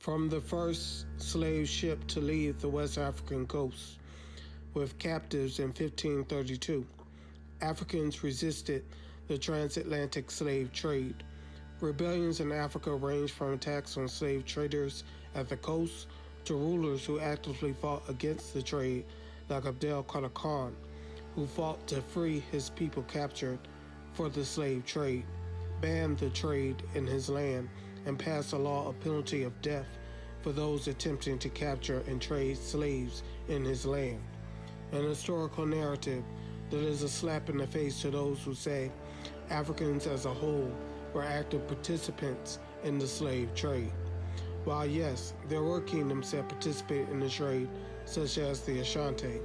from the first slave ship to leave the West African coast with captives in 1532. Africans resisted the transatlantic slave trade. Rebellions in Africa ranged from attacks on slave traders at the coast to rulers who actively fought against the trade, like Abdel Khader Khan, who fought to free his people captured for the slave trade, banned the trade in his land, and passed a law of penalty of death for those attempting to capture and trade slaves in his land. An historical narrative that is a slap in the face to those who say Africans as a whole were active participants in the slave trade. While yes, there were kingdoms that participated in the trade, such as the Ashanti,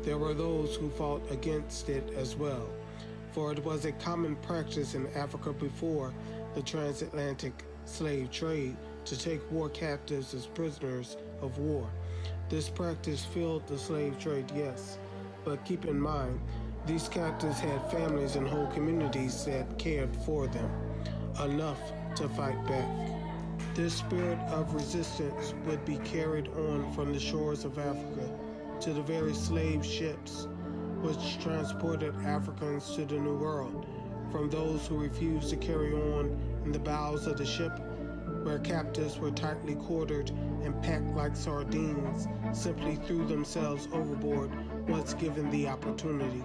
there were those who fought against it as well, for it was a common practice in Africa before the transatlantic slave trade to take war captives as prisoners of war. This practice fueled the slave trade, yes, but keep in mind, these captives had families and whole communities that cared for them, enough to fight back. This spirit of resistance would be carried on from the shores of Africa to the very slave ships which transported Africans to the New World, from those who refused to carry on in the bows of the ship, where captives were tightly quartered and packed like sardines, simply threw themselves overboard once given the opportunity,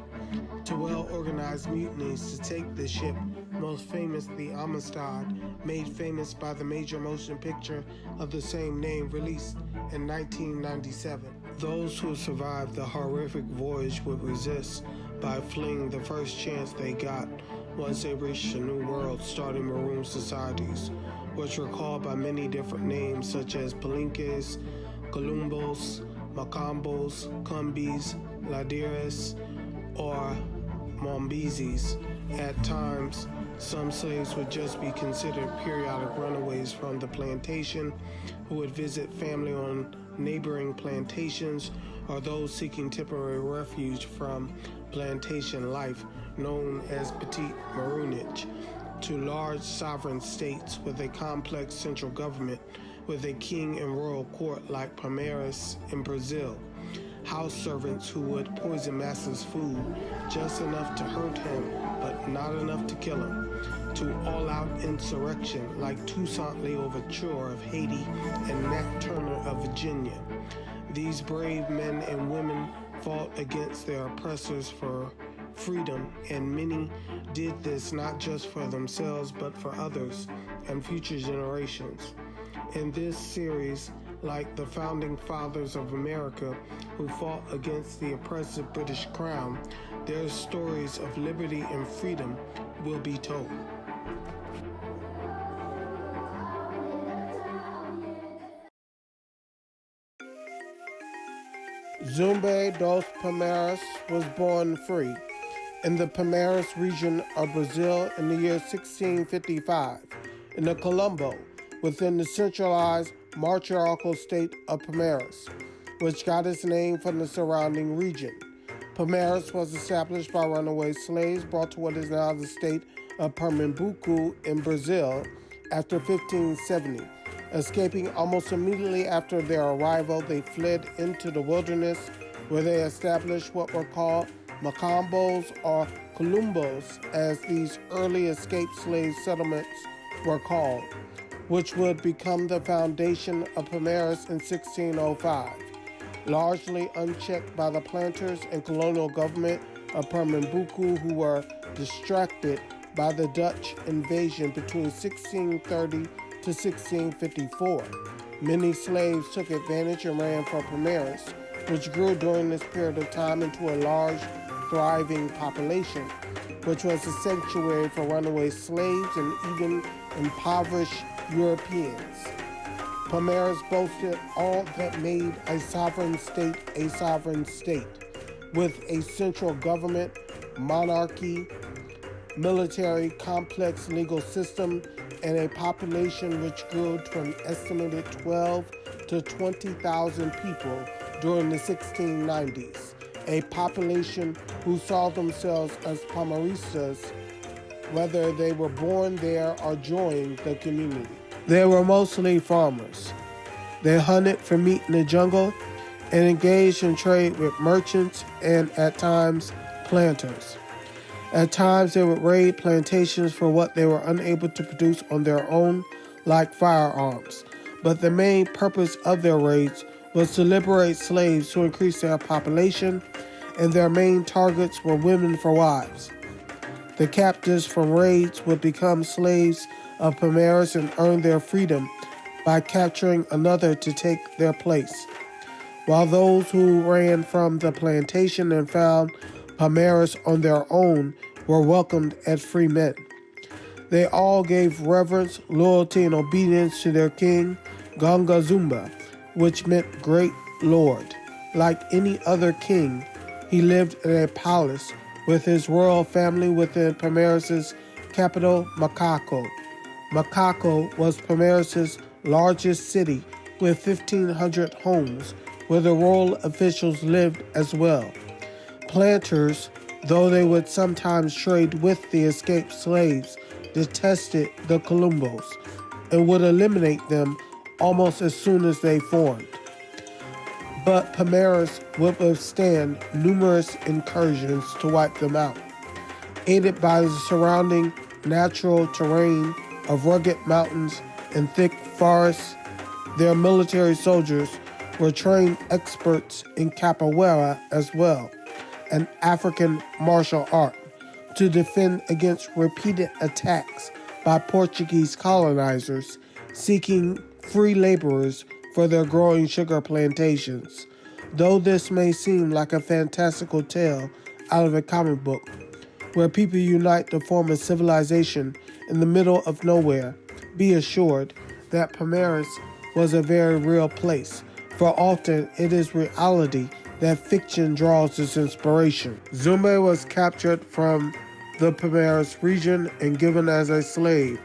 to well-organized mutinies to take the ship, most famous the Amistad, made famous by the major motion picture of the same name released in 1997. Those who survived the horrific voyage would resist by fleeing the first chance they got once they reached the New World, starting maroon societies, which were called by many different names such as Palinques, Columbos, Macambos, Cumbis, Ladires, or Mombizis. At times, some slaves would just be considered periodic runaways from the plantation who would visit family on neighboring plantations, or those seeking temporary refuge from plantation life known as petit maroonage, to large sovereign states with a complex central government with a king and royal court like Palmares in Brazil, house servants who would poison master's food just enough to hurt him but not enough to kill him, to all-out insurrection like Toussaint Louverture of Haiti and Nat Turner of Virginia. These brave men and women fought against their oppressors for freedom, and many did this not just for themselves but for others and future generations. In this series, like the founding fathers of America who fought against the oppressive British Crown, their stories of liberty and freedom will be told. Zumbi Dos Palmares was born free in the Palmares region of Brazil in the year 1655, in the Colombo, within the centralized matriarchal state of Palmares, which got its name from the surrounding region. Palmares was established by runaway slaves brought to what is now the state of Pernambuco in Brazil after 1570. Escaping almost immediately after their arrival, they fled into the wilderness, where they established what were called Macambos or Columbos, as these early escaped slave settlements were called, which would become the foundation of Palmares in 1605. Largely unchecked by the planters and colonial government of Pernambuco, who were distracted by the Dutch invasion between 1630 to 1654. Many slaves took advantage and ran from Palmares, which grew during this period of time into a large, thriving population, which was a sanctuary for runaway slaves and even impoverished Europeans. Palmares boasted all that made a sovereign state, with a central government, monarchy, military, complex legal system, and a population which grew to an estimated 12 to 20,000 people during the 1690s, a population who saw themselves as Palmaristas, whether they were born there or joined the community. They were mostly farmers. They hunted for meat in the jungle and engaged in trade with merchants and, at times, planters. At times, they would raid plantations for what they were unable to produce on their own, like firearms. But the main purpose of their raids was to liberate slaves to increase their population, and their main targets were women for wives. The captives from raids would become slaves of Palmares and earn their freedom by capturing another to take their place, while those who ran from the plantation and found Palmares on their own were welcomed as free men. They all gave reverence, loyalty, and obedience to their king, Ganga Zumba, which meant great lord. Like any other king, he lived in a palace with his royal family within Palmares' capital, Macaco. Macaco was Palmares' largest city with 1,500 homes where the royal officials lived as well. Planters, though they would sometimes trade with the escaped slaves, detested the Columbos and would eliminate them almost as soon as they formed. But Palmares would withstand numerous incursions to wipe them out. Aided by the surrounding natural terrain of rugged mountains and thick forests, their military soldiers were trained experts in capoeira as well, an African martial art, to defend against repeated attacks by Portuguese colonizers seeking free laborers for their growing sugar plantations. Though this may seem like a fantastical tale out of a comic book, where people unite to form a civilization in the middle of nowhere, be assured that Palmares was a very real place, for often it is reality that fiction draws its inspiration. Zumbi was captured from the Palmares region and given as a slave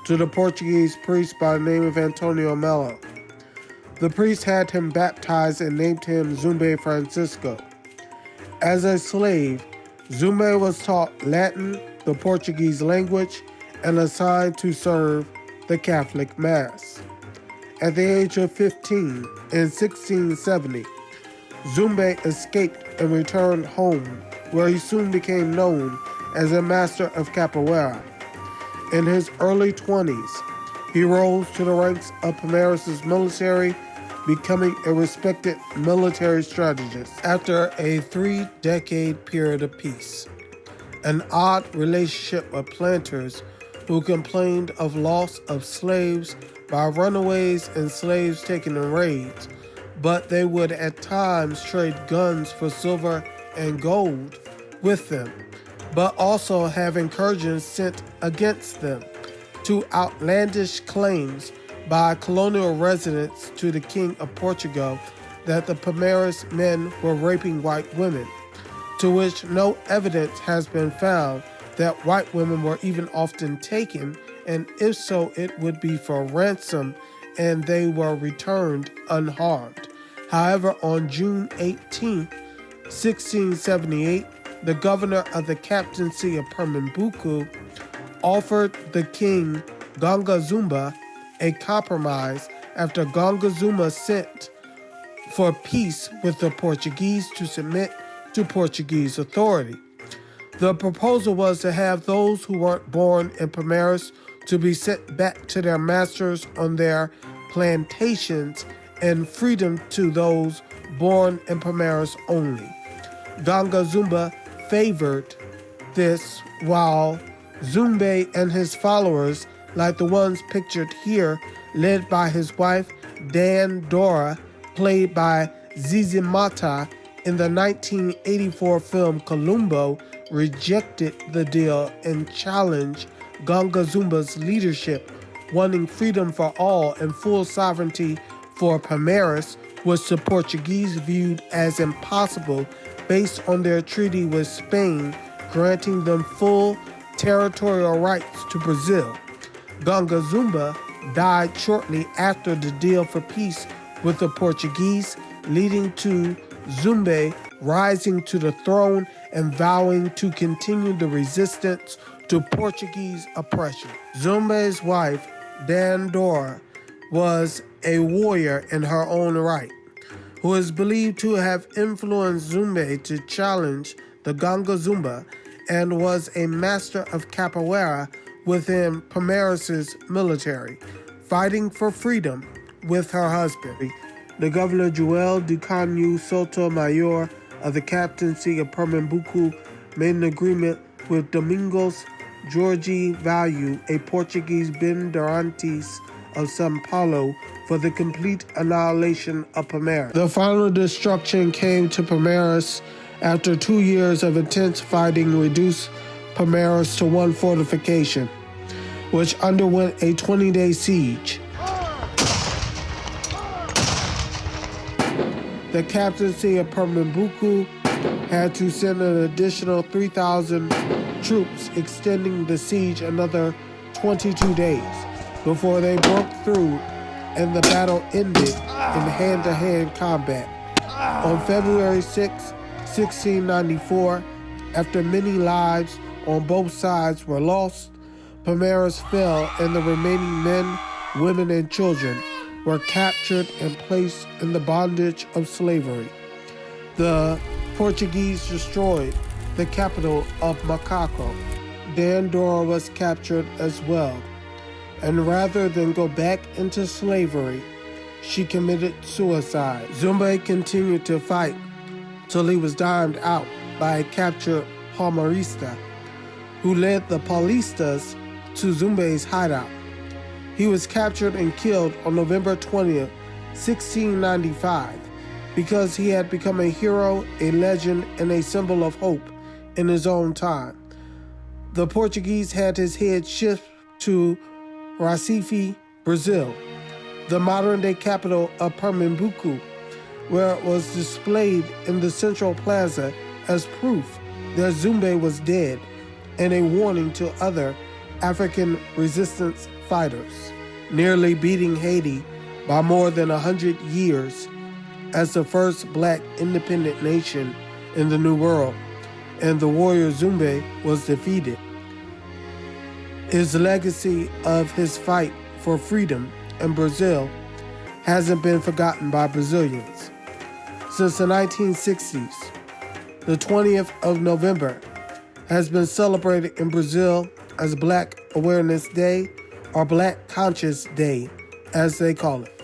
to the Portuguese priest by the name of Antonio Melo. The priest had him baptized and named him Zumbi Francisco. As a slave, Zumbi was taught Latin, the Portuguese language, and assigned to serve the Catholic Mass. At the age of 15, in 1670, Zumbi escaped and returned home, where he soon became known as a master of capoeira. In his early 20s, he rose to the ranks of Palmares' military, becoming a respected military strategist. After a 3-decade period of peace, an odd relationship with planters who complained of loss of slaves by runaways and slaves taken in raids, but they would at times trade guns for silver and gold with them, but also have incursions sent against them, to outlandish claims by colonial residents to the King of Portugal that the Palmares men were raping white women, to which no evidence has been found that white women were even often taken, and if so, it would be for ransom, and they were returned unharmed. However, on June 18, 1678, the governor of the captaincy of Pernambuco offered the king Ganga Zumba a compromise after Ganga Zumba sent for peace with the Portuguese to submit to Portuguese authority. The proposal was to have those who weren't born in Palmares to be sent back to their masters on their plantations, and freedom to those born in Palmares only. Ganga Zumba favored this, while Zumbi and his followers, like the ones pictured here, led by his wife Dan Dora, played by Zizi Mata in the 1984 film Columbo, rejected the deal and challenged Ganga Zumba's leadership, wanting freedom for all and full sovereignty for Palmares, which the Portuguese viewed as impossible based on their treaty with Spain, granting them full territorial rights to Brazil. Ganga Zumba died shortly after the deal for peace with the Portuguese, leading to Zumbi rising to the throne and vowing to continue the resistance to Portuguese oppression. Zumbi's wife, Dan Dora, was a warrior in her own right, who is believed to have influenced Zumbi to challenge the Ganga Zumba and was a master of capoeira within Palmares' military, fighting for freedom with her husband. The governor Joel Ducanio Sotomayor of the captaincy of Pernambuco made an agreement with Domingos Jorge Valeu, a Portuguese Bandeirantes of São Paulo, for the complete annihilation of Palmares. The final destruction came to Palmares after 2 years of intense fighting reduced Palmares to one fortification, which underwent a 20-day siege. The captaincy of Pernambuco had to send an additional 3,000 troops, extending the siege another 22 days before they broke through and the battle ended in hand-to-hand combat. On February 6, 1694, after many lives on both sides were lost, Palmares fell and the remaining men, women, and children were captured and placed in the bondage of slavery. The Portuguese destroyed the capital of Macaco. Dandora was captured as well, and rather than go back into slavery, she committed suicide. Zumbi continued to fight till he was dimed out by a captured Palmarista, who led the Paulistas to Zumbi's hideout. He was captured and killed on November 20th, 1695, because he had become a hero, a legend, and a symbol of hope in his own time. The Portuguese had his head shipped to Recife, Brazil, the modern-day capital of Pernambuco, where it was displayed in the central plaza as proof that Zumbi was dead and a warning to other African resistance fighters, nearly beating Haiti by more than 100 years as the first black independent nation in the New World, and the warrior Zumbi was defeated. His legacy of his fight for freedom in Brazil hasn't been forgotten by Brazilians. Since the 1960s, the 20th of November has been celebrated in Brazil as Black Awareness Day, or Black Conscious Day, as they call it.